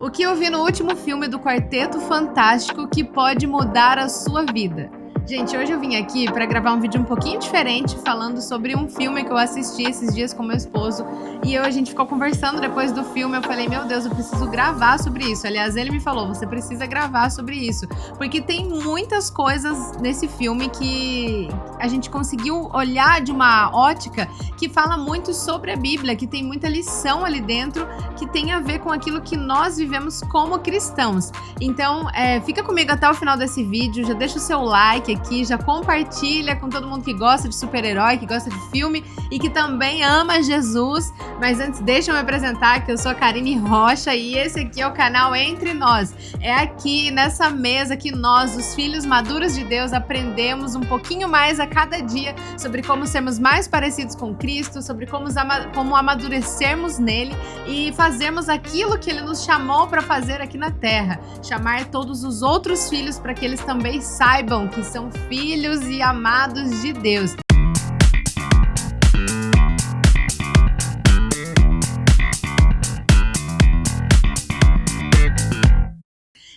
O que eu vi no último filme do Quarteto Fantástico que pode mudar a sua vida? Gente, hoje eu vim aqui para gravar um vídeo um pouquinho diferente, falando sobre um filme que eu assisti esses dias com meu esposo. E a gente ficou conversando depois do filme. Eu falei, meu Deus, eu preciso gravar sobre isso. Aliás, ele me falou, você precisa gravar sobre isso. Porque tem muitas coisas nesse filme que a gente conseguiu olhar de uma ótica que fala muito sobre a Bíblia, que tem muita lição ali dentro, que tem a ver com aquilo que nós vivemos como cristãos. Então, fica comigo até o final desse vídeo, já deixa o seu like aqui, já compartilha com todo mundo que gosta de super-herói, que gosta de filme e que também ama Jesus. Mas antes, deixa eu me apresentar, que eu sou a Karine Rocha e esse aqui é o canal Entre Nós. É aqui nessa mesa que nós, os filhos maduros de Deus, aprendemos um pouquinho mais a cada dia sobre como sermos mais parecidos com Cristo, sobre como amadurecermos nele e fazermos aquilo que ele nos chamou para fazer aqui na Terra. Chamar todos os outros filhos para que eles também saibam que são filhos e amados de Deus.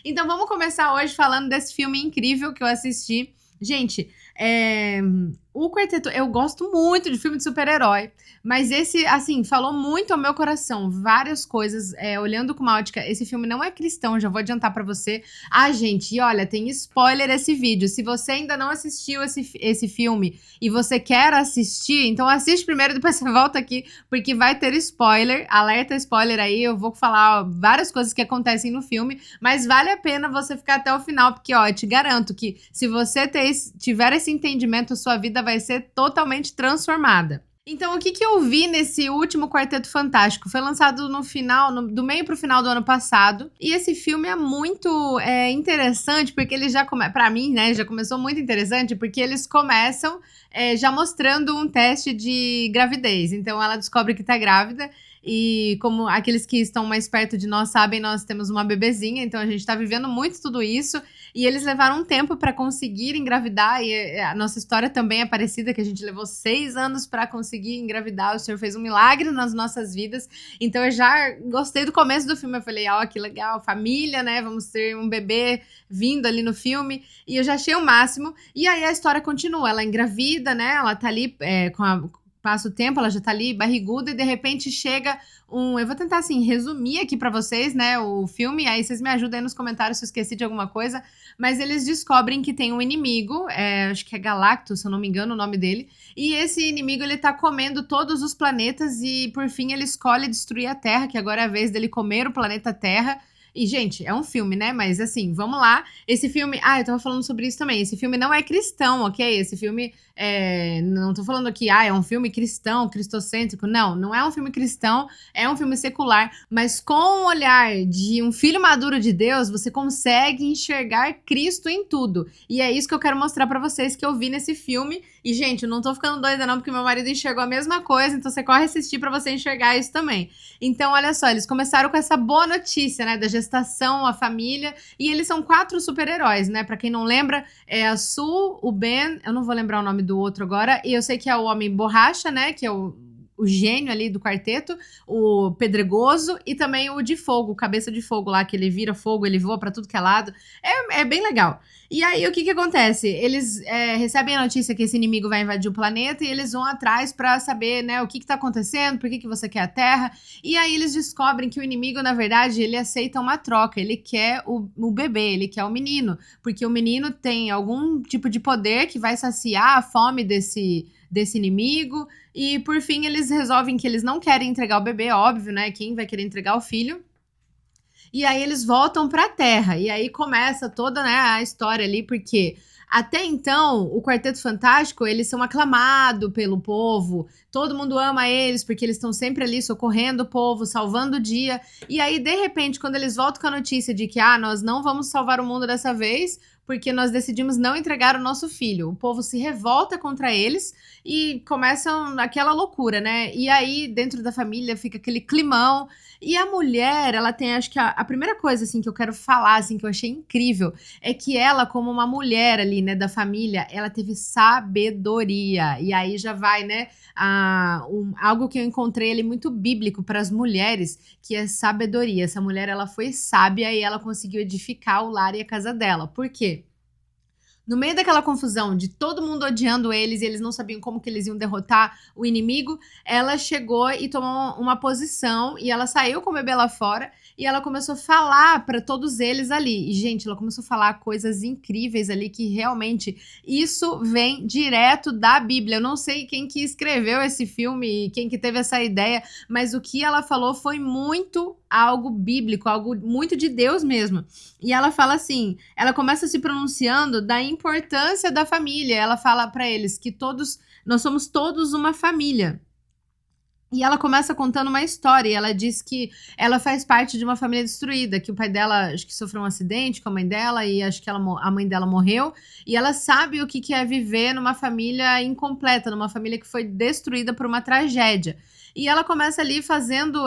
Então vamos começar hoje falando desse filme incrível que eu assisti. Gente, o Quarteto, eu gosto muito de filme de super-herói, mas esse, assim, falou muito ao meu coração, várias coisas, olhando com uma ótica, esse filme não é cristão, já vou adiantar pra você. Ah, gente, e olha, tem spoiler esse vídeo, se você ainda não assistiu esse filme e você quer assistir, então assiste primeiro e depois você volta aqui, porque vai ter spoiler, alerta spoiler aí, eu vou falar várias coisas que acontecem no filme, mas vale a pena você ficar até o final, porque, ó, eu te garanto que se você tiver esse entendimento, sua vida vai ser totalmente transformada. Então, o que eu vi nesse último Quarteto Fantástico? Foi lançado no final, do meio pro final do ano passado. E esse filme é muito interessante, porque ele já começa, pra mim, né, já começou muito interessante, porque eles começam já mostrando um teste de gravidez. Então, ela descobre que tá grávida. E como aqueles que estão mais perto de nós sabem, nós temos uma bebezinha, então a gente tá vivendo muito tudo isso. E eles levaram um tempo para conseguir engravidar, e a nossa história também é parecida, que a gente levou 6 anos para conseguir engravidar. O Senhor fez um milagre nas nossas vidas. Então eu já gostei do começo do filme, eu falei, ó, que legal, família, né, vamos ter um bebê vindo ali no filme, e eu já achei o máximo. E aí a história continua, ela engravida, né, ela tá ali passa o tempo, ela já tá ali barriguda e de repente chega eu vou tentar, assim, resumir aqui pra vocês, né, o filme, aí vocês me ajudam aí nos comentários se eu esqueci de alguma coisa, mas eles descobrem que tem um inimigo, acho que é Galactus, se eu não me engano o nome dele, e esse inimigo, ele tá comendo todos os planetas e, por fim, ele escolhe destruir a Terra, que agora é a vez dele comer o planeta Terra. E, gente, é um filme, né? Mas, assim, vamos lá. Esse filme... Ah, eu tava falando sobre isso também. Esse filme não é cristão, ok? Esse filme... Não tô falando que, é um filme cristão, cristocêntrico. Não, não é um filme cristão. É um filme secular. Mas com o olhar de um filho maduro de Deus, você consegue enxergar Cristo em tudo. E é isso que eu quero mostrar pra vocês que eu vi nesse filme. E, gente, eu não tô ficando doida não, porque meu marido enxergou a mesma coisa. Então, você corre assistir pra você enxergar isso também. Então, olha só, eles começaram com essa boa notícia, né? Da gestação, a família, e eles são 4 super-heróis, né? Pra quem não lembra, é a Sue, o Ben, eu não vou lembrar o nome do outro agora, e eu sei que é o Homem Borracha, né? Que é o gênio ali do quarteto, o Pedregoso e também o de fogo, o cabeça de fogo lá, que ele vira fogo, ele voa pra tudo que é lado. É bem legal. E aí, o que acontece? Eles recebem a notícia que esse inimigo vai invadir o planeta e eles vão atrás pra saber, né, o que tá acontecendo, por que você quer a Terra. E aí, eles descobrem que o inimigo, na verdade, ele aceita uma troca. Ele quer o bebê, ele quer o menino. Porque o menino tem algum tipo de poder que vai saciar a fome desse inimigo, e por fim eles resolvem que eles não querem entregar o bebê, óbvio, né, quem vai querer entregar o filho, e aí eles voltam pra Terra, e aí começa toda, né, a história ali, porque até então, o Quarteto Fantástico, eles são aclamados pelo povo, todo mundo ama eles, porque eles estão sempre ali socorrendo o povo, salvando o dia, e aí, de repente, quando eles voltam com a notícia de que, nós não vamos salvar o mundo dessa vez, porque nós decidimos não entregar o nosso filho. O povo se revolta contra eles e começam aquela loucura, né? E aí, dentro da família, fica aquele climão. E a mulher, ela tem, acho que a primeira coisa, assim, que eu quero falar, assim, que eu achei incrível, é que ela, como uma mulher ali, né, da família, ela teve sabedoria. E aí já vai, né, algo que eu encontrei ali muito bíblico para as mulheres, que é sabedoria. Essa mulher, ela foi sábia e ela conseguiu edificar o lar e a casa dela. Por quê? No meio daquela confusão de todo mundo odiando eles e eles não sabiam como que eles iam derrotar o inimigo, ela chegou e tomou uma posição e ela saiu com o bebê lá fora e ela começou a falar para todos eles ali. E, gente, ela começou a falar coisas incríveis ali que realmente isso vem direto da Bíblia. Eu não sei quem que escreveu esse filme e quem que teve essa ideia, mas o que ela falou foi muito algo bíblico, algo muito de Deus mesmo. E ela fala assim, ela começa se pronunciando da importância da família. Ela fala para eles que nós somos todos uma família. E ela começa contando uma história, e ela diz que ela faz parte de uma família destruída, que o pai dela, acho que sofreu um acidente com a mãe dela, e acho que a mãe dela morreu, e ela sabe o que é viver numa família incompleta, numa família que foi destruída por uma tragédia. E ela começa ali fazendo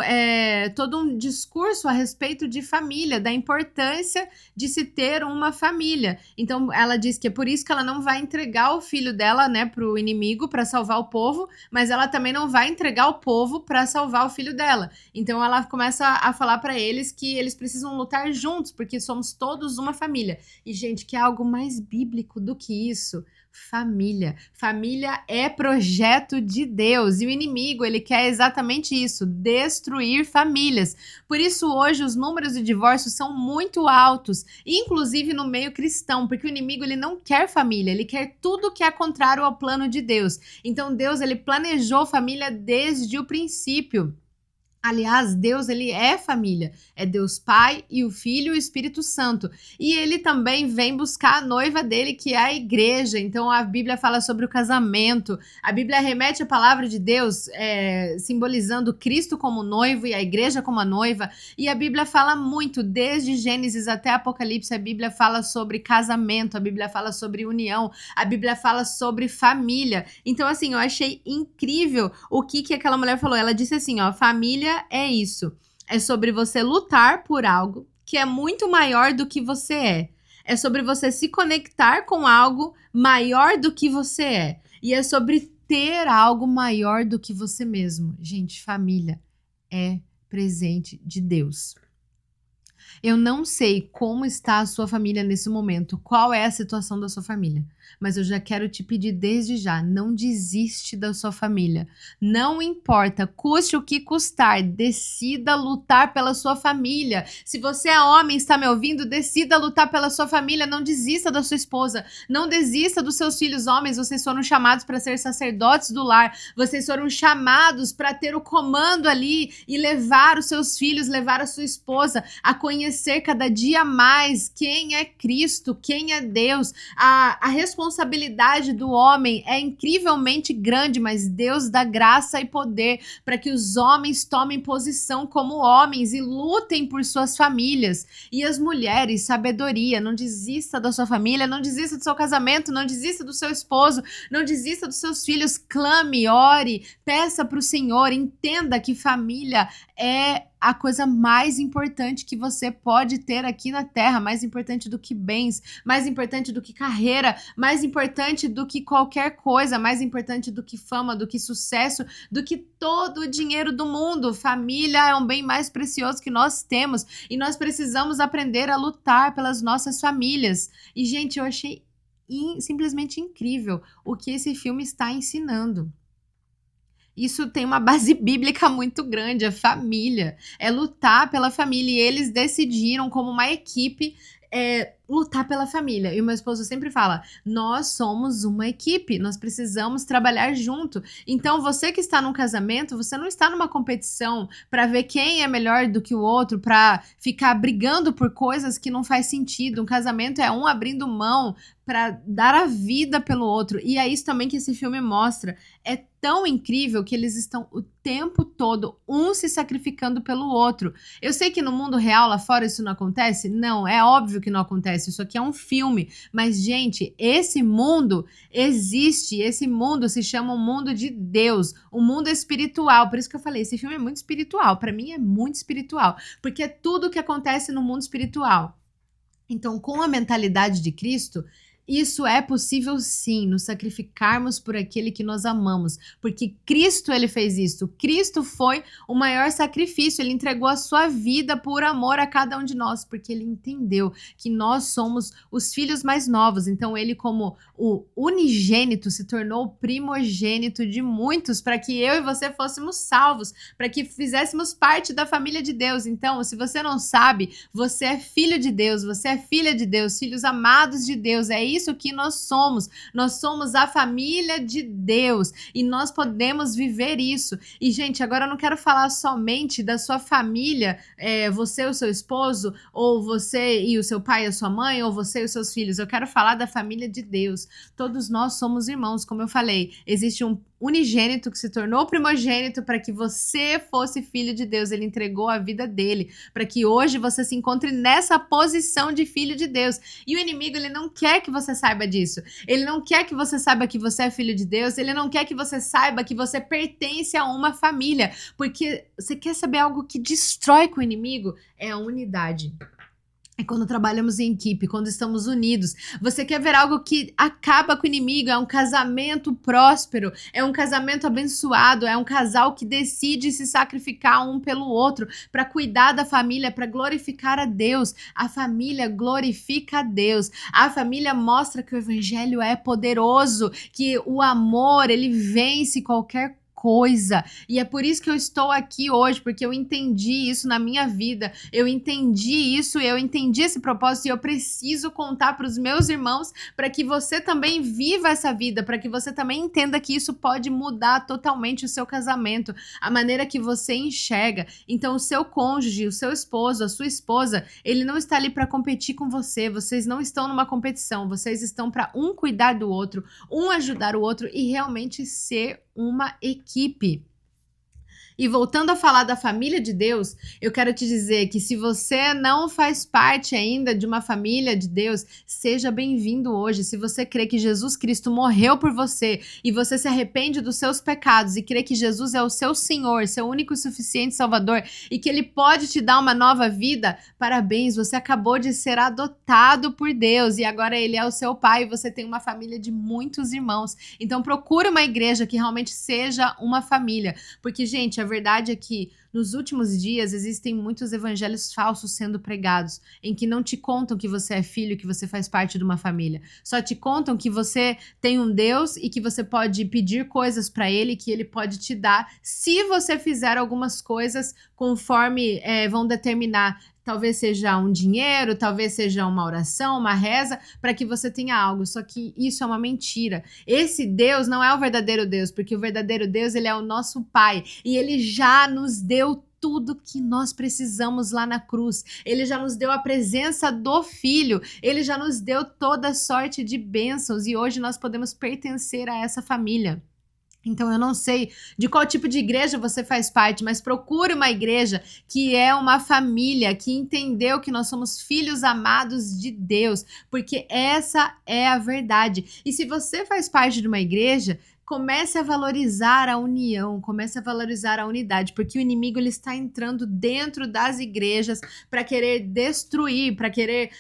todo um discurso a respeito de família, da importância de se ter uma família. Então, ela diz que é por isso que ela não vai entregar o filho dela, né, pro inimigo para salvar o povo, mas ela também não vai entregar o povo para salvar o filho dela. Então, ela começa a falar para eles que eles precisam lutar juntos, porque somos todos uma família. E, gente, que é algo mais bíblico do que isso? Família. Família é projeto de Deus e o inimigo, ele quer exatamente isso, destruir famílias. Por isso hoje os números de divórcios são muito altos, inclusive no meio cristão, porque o inimigo ele não quer família, ele quer tudo que é contrário ao plano de Deus. Então Deus ele planejou família desde o princípio. Aliás, Deus, ele é família. É Deus Pai e o Filho e o Espírito Santo. E ele também vem buscar a noiva dele, que é a igreja. Então, a Bíblia fala sobre o casamento. A Bíblia remete à palavra de Deus, simbolizando Cristo como noivo e a igreja como a noiva. E a Bíblia fala muito, desde Gênesis até Apocalipse, a Bíblia fala sobre casamento, a Bíblia fala sobre união, a Bíblia fala sobre família. Então, assim, eu achei incrível o que aquela mulher falou. Ela disse assim, ó, família é isso, é sobre você lutar por algo que é muito maior do que você é sobre você se conectar com algo maior do que você e é sobre ter algo maior do que você mesmo. Gente, família é presente de Deus. Eu não sei como está a sua família nesse momento, qual é a situação da sua família, mas eu já quero te pedir desde já, não desiste da sua família. Não importa, custe o que custar, decida lutar pela sua família. Se você é homem e está me ouvindo, decida lutar pela sua família, não desista da sua esposa, não desista dos seus filhos homens, vocês foram chamados para ser sacerdotes do lar, vocês foram chamados para ter o comando ali e levar os seus filhos, levar a sua esposa a conhecer cada dia mais quem é Cristo, quem é Deus. A responsabilidade do homem é incrivelmente grande, mas Deus dá graça e poder para que os homens tomem posição como homens e lutem por suas famílias. E as mulheres, sabedoria, não desista da sua família, não desista do seu casamento, não desista do seu esposo, não desista dos seus filhos, clame, ore, peça para o Senhor, entenda que família é a coisa mais importante que você pode ter aqui na Terra, mais importante do que bens, mais importante do que carreira, mais importante do que qualquer coisa, mais importante do que fama, do que sucesso, do que todo o dinheiro do mundo. Família é um bem mais precioso que nós temos e nós precisamos aprender a lutar pelas nossas famílias. E, gente, eu achei simplesmente incrível o que esse filme está ensinando. Isso tem uma base bíblica muito grande, a família. É lutar pela família. E eles decidiram, como uma equipe, lutar pela família. E o meu esposo sempre fala, nós somos uma equipe, nós precisamos trabalhar junto. Então, você que está num casamento, você não está numa competição para ver quem é melhor do que o outro, para ficar brigando por coisas que não faz sentido. Um casamento é um abrindo mão para dar a vida pelo outro. E é isso também que esse filme mostra. É tão incrível que eles estão o tempo todo um se sacrificando pelo outro. Eu sei que no mundo real lá fora isso não acontece. Não, é óbvio que não acontece. Isso aqui é um filme. Mas, gente, esse mundo existe. Esse mundo se chama o mundo de Deus, o mundo espiritual. Por isso que eu falei, esse filme é muito espiritual. Para mim é muito espiritual, porque é tudo que acontece no mundo espiritual. Então, com a mentalidade de Cristo, isso é possível sim, nos sacrificarmos por aquele que nós amamos, porque Cristo ele fez isso. Cristo foi o maior sacrifício, ele entregou a sua vida por amor a cada um de nós, porque ele entendeu que nós somos os filhos mais novos. Então ele, como o unigênito, se tornou o primogênito de muitos, para que eu e você fôssemos salvos, para que fizéssemos parte da família de Deus. Então, se você não sabe, você é filho de Deus, você é filha de Deus, filhos amados de Deus. É isso que nós somos. Nós somos a família de Deus e nós podemos viver isso. E, gente, agora eu não quero falar somente da sua família, você e o seu esposo, ou você e o seu pai e a sua mãe, ou você e os seus filhos. Eu quero falar da família de Deus. Todos nós somos irmãos, como eu falei. Existe um unigênito que se tornou primogênito para que você fosse filho de Deus. Ele entregou a vida dele para que hoje você se encontre nessa posição de filho de Deus. E o inimigo, ele não quer que você saiba disso. Ele não quer que você saiba que você é filho de Deus. Ele não quer que você saiba que você pertence a uma família. Porque você quer saber algo que destrói com o inimigo? É a unidade. É quando trabalhamos em equipe, quando estamos unidos. Você quer ver algo que acaba com o inimigo? É um casamento próspero, é um casamento abençoado, é um casal que decide se sacrificar um pelo outro para cuidar da família, para glorificar a Deus. A família glorifica a Deus. A família mostra que o evangelho é poderoso, que o amor, ele vence qualquer coisa. E é por isso que eu estou aqui hoje, porque eu entendi isso na minha vida, eu entendi isso, eu entendi esse propósito e eu preciso contar para os meus irmãos para que você também viva essa vida, para que você também entenda que isso pode mudar totalmente o seu casamento, a maneira que você enxerga. Então o seu cônjuge, o seu esposo, a sua esposa, ele não está ali para competir com você, vocês não estão numa competição, vocês estão para um cuidar do outro, um ajudar o outro e realmente ser uma equipe. E voltando a falar da família de Deus, eu quero te dizer que se você não faz parte ainda de uma família de Deus, seja bem-vindo hoje. Se você crê que Jesus Cristo morreu por você e você se arrepende dos seus pecados e crê que Jesus é o seu Senhor, seu único e suficiente Salvador e que Ele pode te dar uma nova vida, parabéns, você acabou de ser adotado por Deus e agora Ele é o seu Pai e você tem uma família de muitos irmãos. Então procure uma igreja que realmente seja uma família, porque, gente, a verdade é que nos últimos dias existem muitos evangelhos falsos sendo pregados, em que não te contam que você é filho, que você faz parte de uma família. Só te contam que você tem um Deus e que você pode pedir coisas para Ele, que Ele pode te dar, se você fizer algumas coisas conforme vão determinar. Talvez seja um dinheiro, talvez seja uma oração, uma reza, para que você tenha algo. Só que isso é uma mentira. Esse Deus não é o verdadeiro Deus, porque o verdadeiro Deus, ele é o nosso Pai. E ele já nos deu tudo que nós precisamos lá na cruz. Ele já nos deu a presença do Filho. Ele já nos deu toda sorte de bênçãos. E hoje nós podemos pertencer a essa família. Então eu não sei de qual tipo de igreja você faz parte, mas procure uma igreja que é uma família, que entendeu que nós somos filhos amados de Deus, porque essa é a verdade. E se você faz parte de uma igreja, comece a valorizar a união, comece a valorizar a unidade, porque o inimigo ele está entrando dentro das igrejas para querer destruir, para querer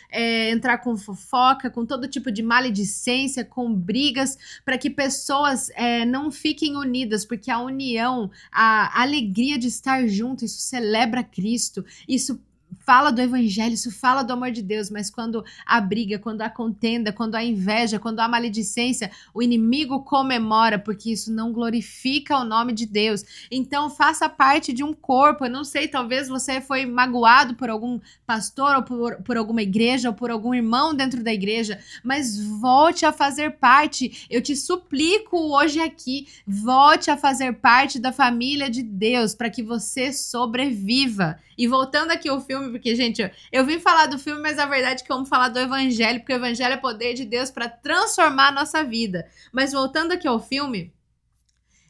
entrar com fofoca, com todo tipo de maledicência, com brigas, para que pessoas não fiquem unidas, porque a união, a alegria de estar junto, isso celebra Cristo, isso fala do evangelho, isso fala do amor de Deus, mas quando há briga, quando há contenda, quando há inveja, quando há maledicência, o inimigo comemora, porque isso não glorifica o nome de Deus. Então faça parte de um corpo. Eu não sei, talvez você foi magoado por algum pastor ou por alguma igreja ou por algum irmão dentro da igreja, mas volte a fazer parte. Eu te suplico hoje aqui, volte a fazer parte da família de Deus para que você sobreviva. E voltando aqui ao filme, porque, gente, eu vim falar do filme, mas a verdade é que vamos falar do evangelho, porque o evangelho é poder de Deus para transformar a nossa vida. Mas voltando aqui ao filme,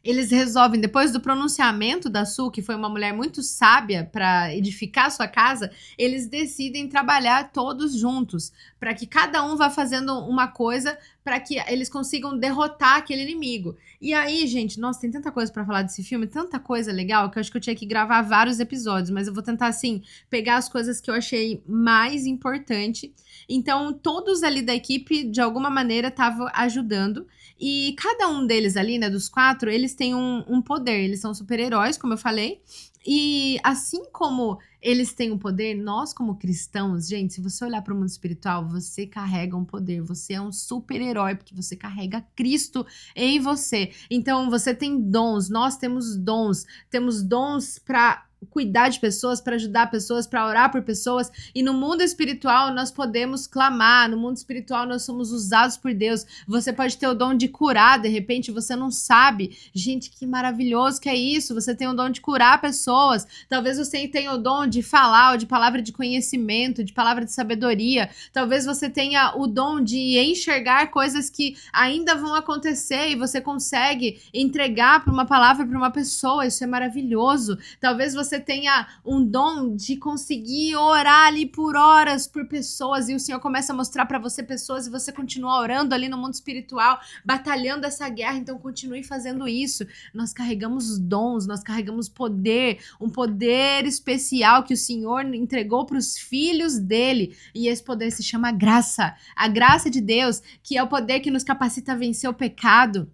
Eles resolvem, depois do pronunciamento da Su, que foi uma mulher muito sábia para edificar a sua casa, eles decidem trabalhar todos juntos, para que cada um vá fazendo uma coisa para que eles consigam derrotar aquele inimigo. E aí, gente, nossa, tem tanta coisa para falar desse filme, tanta coisa legal, que eu acho que eu tinha que gravar vários episódios, mas eu vou tentar, assim, pegar as coisas que eu achei mais importante. Então, todos ali da equipe, de alguma maneira, estavam ajudando. E cada um deles ali, né, dos 4, eles têm um poder. Eles são super-heróis, como eu falei. E assim como eles têm um poder, nós como cristãos, gente, se você olhar para o mundo espiritual, você carrega um poder. Você é um super-herói, porque você carrega Cristo em você. Então, você tem dons, nós temos dons. Temos dons para cuidar de pessoas, para ajudar pessoas, para orar por pessoas. E no mundo espiritual nós podemos clamar, no mundo espiritual nós somos usados por Deus. Você pode ter o dom de curar, de repente você não sabe. Gente, que maravilhoso que é isso. Você tem o dom de curar pessoas. Talvez você tenha o dom de falar, ou de palavra de conhecimento, de palavra de sabedoria. Talvez você tenha o dom de enxergar coisas que ainda vão acontecer e você consegue entregar para uma palavra para uma pessoa. Isso é maravilhoso. Talvez você tenha um dom de conseguir orar ali por horas por pessoas e o Senhor começa a mostrar para você pessoas e você continua orando ali no mundo espiritual, batalhando essa guerra. Então continue fazendo isso. Nós carregamos dons, nós carregamos poder, um poder especial que o Senhor entregou para os filhos dele, e esse poder se chama graça. A graça de Deus, que é o poder que nos capacita a vencer o pecado,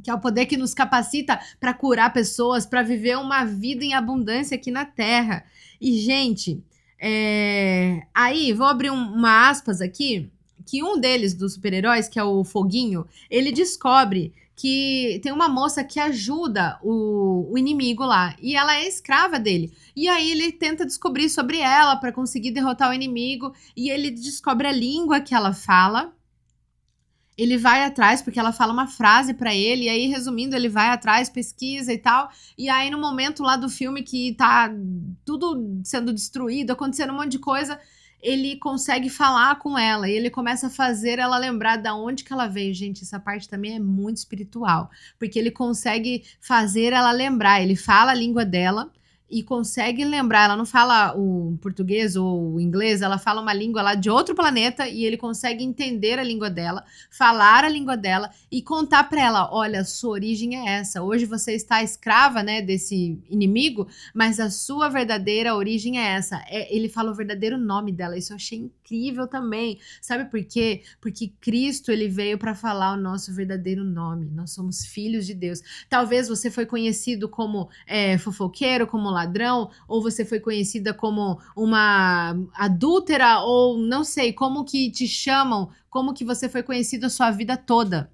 que é o poder que nos capacita para curar pessoas, para viver uma vida em abundância aqui na Terra. E, gente, aí vou abrir uma aspas aqui, que um deles, dos super-heróis, que é o Foguinho, ele descobre que tem uma moça que ajuda o inimigo lá, e ela é escrava dele. E aí ele tenta descobrir sobre ela para conseguir derrotar o inimigo, e ele descobre a língua que ela fala. Ele vai atrás, porque ela fala uma frase pra ele, e aí, resumindo, ele vai atrás, pesquisa e tal, e aí no momento lá do filme que tá tudo sendo destruído, acontecendo um monte de coisa, ele consegue falar com ela, e ele começa a fazer ela lembrar da onde que ela veio. Gente, essa parte também é muito espiritual, porque ele consegue fazer ela lembrar, ele fala a língua dela, e consegue lembrar, ela não fala o português ou o inglês, ela fala uma língua lá de outro planeta e ele consegue entender a língua dela, falar a língua dela e contar para ela, olha, sua origem é essa, hoje você está escrava, né, desse inimigo, mas a sua verdadeira origem é essa. Ele fala o verdadeiro nome dela, isso eu achei incrível também, sabe por quê? Porque Cristo, ele veio para falar o nosso verdadeiro nome, nós somos filhos de Deus. Talvez você foi conhecido como fofoqueiro, como ladrão, ou você foi conhecida como uma adúltera, ou não sei, como que te chamam, como que você foi conhecido a sua vida toda.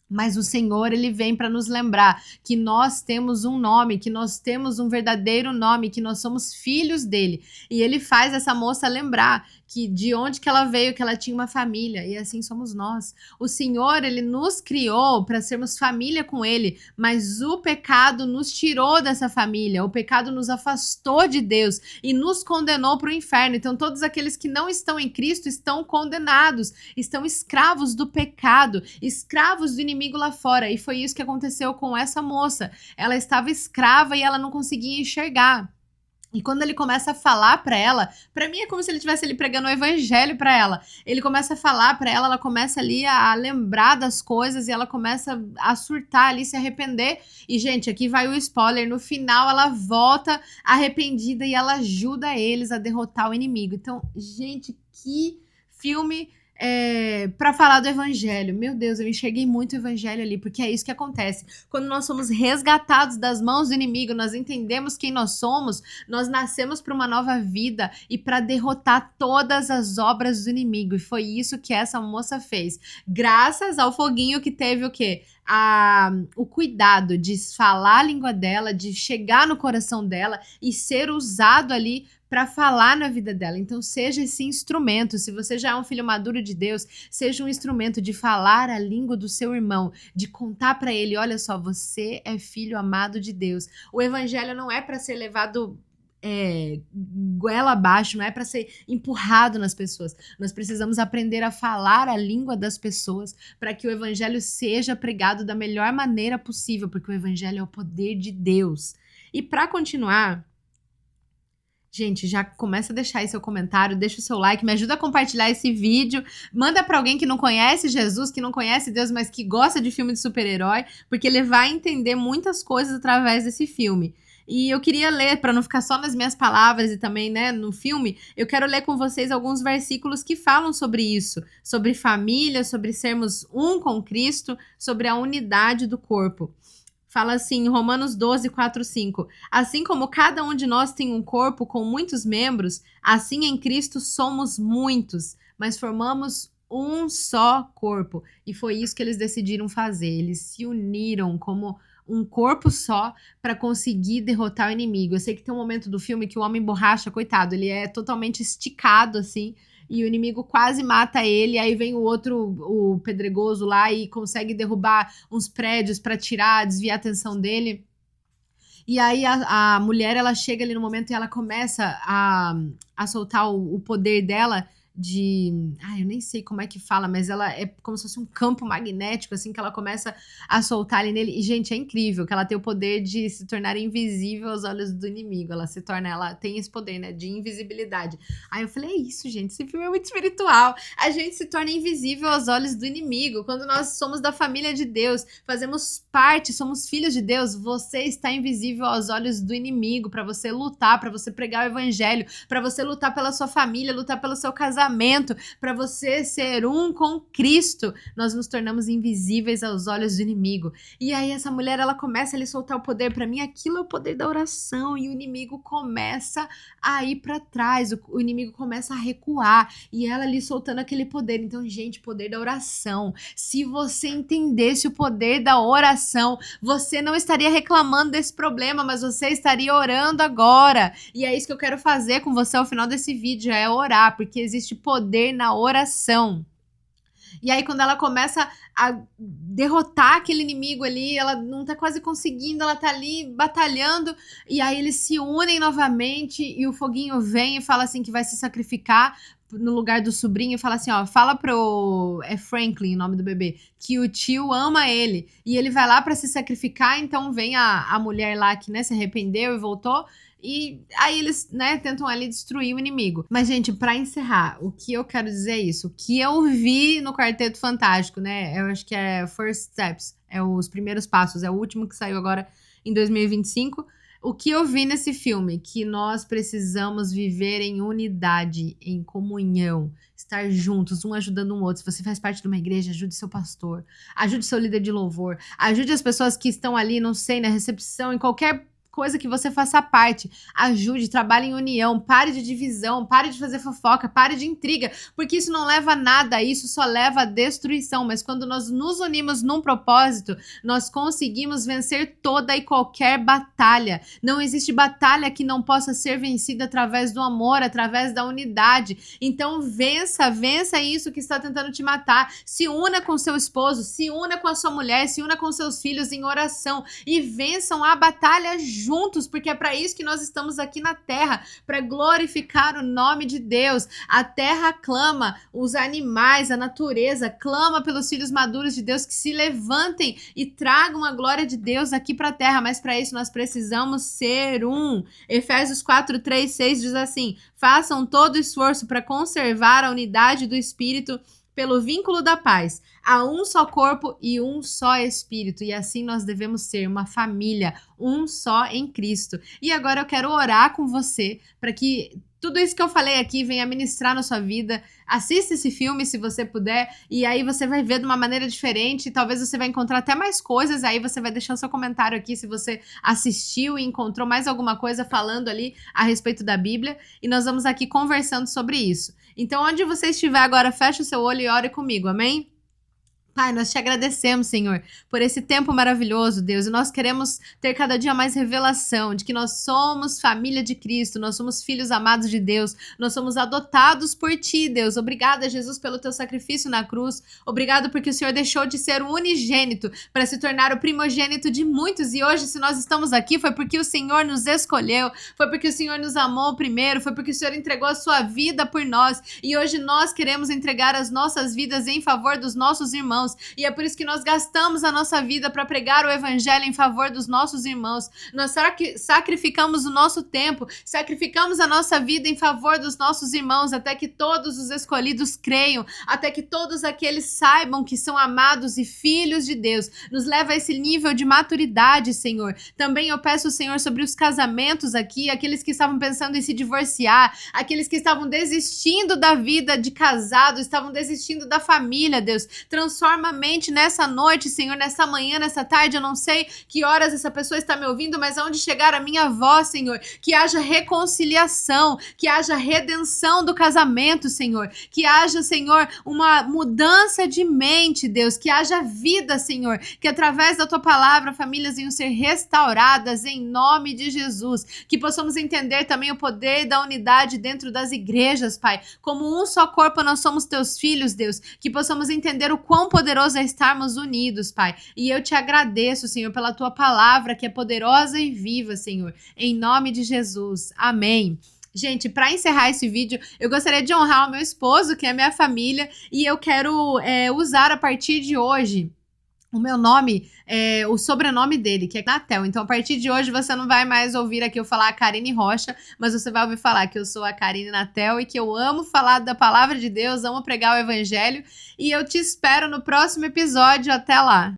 Mas o Senhor, ele vem para nos lembrar que nós temos um nome, que nós temos um verdadeiro nome, que nós somos filhos dele. E ele faz essa moça lembrar que de onde que ela veio, que ela tinha uma família, e assim somos nós. O Senhor, ele nos criou para sermos família com ele, mas o pecado nos tirou dessa família, o pecado nos afastou de Deus e nos condenou para o inferno. Então todos aqueles que não estão em Cristo estão condenados, estão escravos do pecado, escravos do inimigo lá fora. E foi isso que aconteceu com essa moça. Ela estava escrava e ela não conseguia enxergar. E quando ele começa a falar pra ela, pra mim é como se ele estivesse ali pregando o evangelho pra ela. Ele começa a falar pra ela, ela começa ali a lembrar das coisas e ela começa a surtar ali, se arrepender. E, gente, aqui vai o spoiler, no final ela volta arrependida e ela ajuda eles a derrotar o inimigo. Então, gente, que filme para falar do evangelho. Meu Deus, eu enxerguei muito o evangelho ali, porque é isso que acontece. Quando nós somos resgatados das mãos do inimigo, nós entendemos quem nós somos, nós nascemos para uma nova vida e para derrotar todas as obras do inimigo. E foi isso que essa moça fez. Graças ao Foguinho que teve o quê? O cuidado de falar a língua dela, de chegar no coração dela e ser usado ali para falar na vida dela. Então seja esse instrumento. Se você já é um filho maduro de Deus, seja um instrumento de falar a língua do seu irmão, de contar para ele, olha só, você é filho amado de Deus. O evangelho não é para ser levado goela abaixo, não é para ser empurrado nas pessoas. Nós precisamos aprender a falar a língua das pessoas para que o evangelho seja pregado da melhor maneira possível, porque o evangelho é o poder de Deus. E para continuar, gente, já começa a deixar aí seu comentário, deixa o seu like, me ajuda a compartilhar esse vídeo, manda para alguém que não conhece Jesus, que não conhece Deus, mas que gosta de filme de super-herói, porque ele vai entender muitas coisas através desse filme. E eu queria ler, para não ficar só nas minhas palavras e também, né, no filme, eu quero ler com vocês alguns versículos que falam sobre isso, sobre família, sobre sermos um com Cristo, sobre a unidade do corpo. Fala assim, em Romanos 12, 4, 5. Assim como cada um de nós tem um corpo com muitos membros, assim em Cristo somos muitos, mas formamos um só corpo. E foi isso que eles decidiram fazer. Eles se uniram como um corpo só para conseguir derrotar o inimigo. Eu sei que tem um momento do filme que o homem borracha, coitado, ele é totalmente esticado assim, e o inimigo quase mata ele, aí vem o outro, o pedregoso lá, e consegue derrubar uns prédios para tirar, desviar a atenção dele. E aí a mulher, ela chega ali no momento e ela começa a soltar o poder dela de... eu nem sei como é que fala, mas ela é como se fosse um campo magnético, assim, que ela começa a soltar ali nele. E, gente, é incrível que ela tem o poder de se tornar invisível aos olhos do inimigo. Ela tem esse poder, né, de invisibilidade. Aí eu falei, é isso, gente, esse filme é muito espiritual. A gente se torna invisível aos olhos do inimigo. Quando nós somos da família de Deus, fazemos parte, somos filhos de Deus, você está invisível aos olhos do inimigo, para você lutar, para você pregar o evangelho, para você lutar pela sua família, lutar pelo seu casamento, para você ser um com Cristo. Nós nos tornamos invisíveis aos olhos do inimigo. E aí essa mulher, ela começa a lhe soltar o poder. Para mim, aquilo é o poder da oração, e o inimigo começa a ir para trás, o inimigo começa a recuar, e ela lhe soltando aquele poder. Então, gente, poder da oração. Se você entendesse o poder da oração, você não estaria reclamando desse problema, mas você estaria orando agora. E é isso que eu quero fazer com você ao final desse vídeo, é orar, porque existe poder na oração. E aí, quando ela começa a derrotar aquele inimigo ali, ela não tá quase conseguindo, ela tá ali batalhando, e aí eles se unem novamente, e o foguinho vem e fala assim que vai se sacrificar no lugar do sobrinho, e fala assim, ó, fala pro... é Franklin o nome do bebê, que o tio ama ele, e ele vai lá pra se sacrificar. Então vem a mulher lá que, né, se arrependeu e voltou, e aí eles, né, tentam ali destruir o inimigo. Mas, gente, pra encerrar, o que eu quero dizer é isso. O que eu vi no Quarteto Fantástico, né, eu acho que é First Steps, é os primeiros passos, é o último que saiu agora em 2025. O que eu vi nesse filme? Que nós precisamos viver em unidade, em comunhão, estar juntos, um ajudando o outro. Se você faz parte de uma igreja, ajude seu pastor, ajude seu líder de louvor, ajude as pessoas que estão ali, não sei, na recepção, em qualquer coisa que você faça parte. Ajude, trabalhe em união, pare de divisão, pare de fazer fofoca, pare de intriga, porque isso não leva a nada, isso só leva à destruição. Mas quando nós nos unimos num propósito, nós conseguimos vencer toda e qualquer batalha. Não existe batalha que não possa ser vencida através do amor, através da unidade. Então vença isso que está tentando te matar. Se una com seu esposo, se una com a sua mulher, se una com seus filhos em oração e vençam a batalha juntos, porque é para isso que nós estamos aqui na terra, para glorificar o nome de Deus. A terra clama, os animais, a natureza clama pelos filhos maduros de Deus que se levantem e tragam a glória de Deus aqui para a terra, mas para isso nós precisamos ser um. Efésios 4, 3, 6 diz assim: façam todo o esforço para conservar a unidade do Espírito pelo vínculo da paz. Há um só corpo e um só Espírito, e assim nós devemos ser uma família, um só em Cristo. E agora eu quero orar com você para que tudo isso que eu falei aqui venha ministrar na sua vida. Assista esse filme se você puder, e aí você vai ver de uma maneira diferente, talvez você vai encontrar até mais coisas, aí você vai deixar o seu comentário aqui se você assistiu e encontrou mais alguma coisa falando ali a respeito da Bíblia, e nós vamos aqui conversando sobre isso. Então, onde você estiver agora, feche o seu olho e ore comigo, amém? Pai, nós te agradecemos, Senhor, por esse tempo maravilhoso, Deus, e nós queremos ter cada dia mais revelação de que nós somos família de Cristo, nós somos filhos amados de Deus, nós somos adotados por Ti, Deus. Obrigada, Jesus, pelo Teu sacrifício na cruz, obrigado porque o Senhor deixou de ser o unigênito para se tornar o primogênito de muitos, e hoje, se nós estamos aqui, foi porque o Senhor nos escolheu, foi porque o Senhor nos amou primeiro, foi porque o Senhor entregou a sua vida por nós, e hoje nós queremos entregar as nossas vidas em favor dos nossos irmãos. E é por isso que nós gastamos a nossa vida para pregar o evangelho em favor dos nossos irmãos. Nós sacrificamos o nosso tempo, sacrificamos a nossa vida em favor dos nossos irmãos, até que todos os escolhidos creiam, até que todos aqueles saibam que são amados e filhos de Deus. Nos leva a esse nível de maturidade, Senhor. Também eu peço, Senhor, sobre os casamentos aqui, aqueles que estavam pensando em se divorciar, aqueles que estavam desistindo da vida de casado, estavam desistindo da família, Deus. Transforma a mente nessa noite, Senhor, nessa manhã, nessa tarde, eu não sei que horas essa pessoa está me ouvindo, mas aonde chegar a minha voz, Senhor, que haja reconciliação, que haja redenção do casamento, Senhor, que haja, Senhor, uma mudança de mente, Deus, que haja vida, Senhor, que através da Tua palavra famílias venham ser restauradas em nome de Jesus, que possamos entender também o poder da unidade dentro das igrejas, Pai, como um só corpo nós somos Teus filhos, Deus, que possamos entender o quão poderoso é estarmos unidos, Pai. E eu te agradeço, Senhor, pela Tua palavra que é poderosa e viva, Senhor. Em nome de Jesus. Amém. Gente, para encerrar esse vídeo, eu gostaria de honrar o meu esposo, que é minha família, e eu quero usar a partir de hoje o meu nome, o sobrenome dele, que é Natel. Então, a partir de hoje, você não vai mais ouvir aqui eu falar a Karine Rocha, mas você vai ouvir falar que eu sou a Karine Natel e que eu amo falar da palavra de Deus, amo pregar o evangelho. E eu te espero no próximo episódio. Até lá!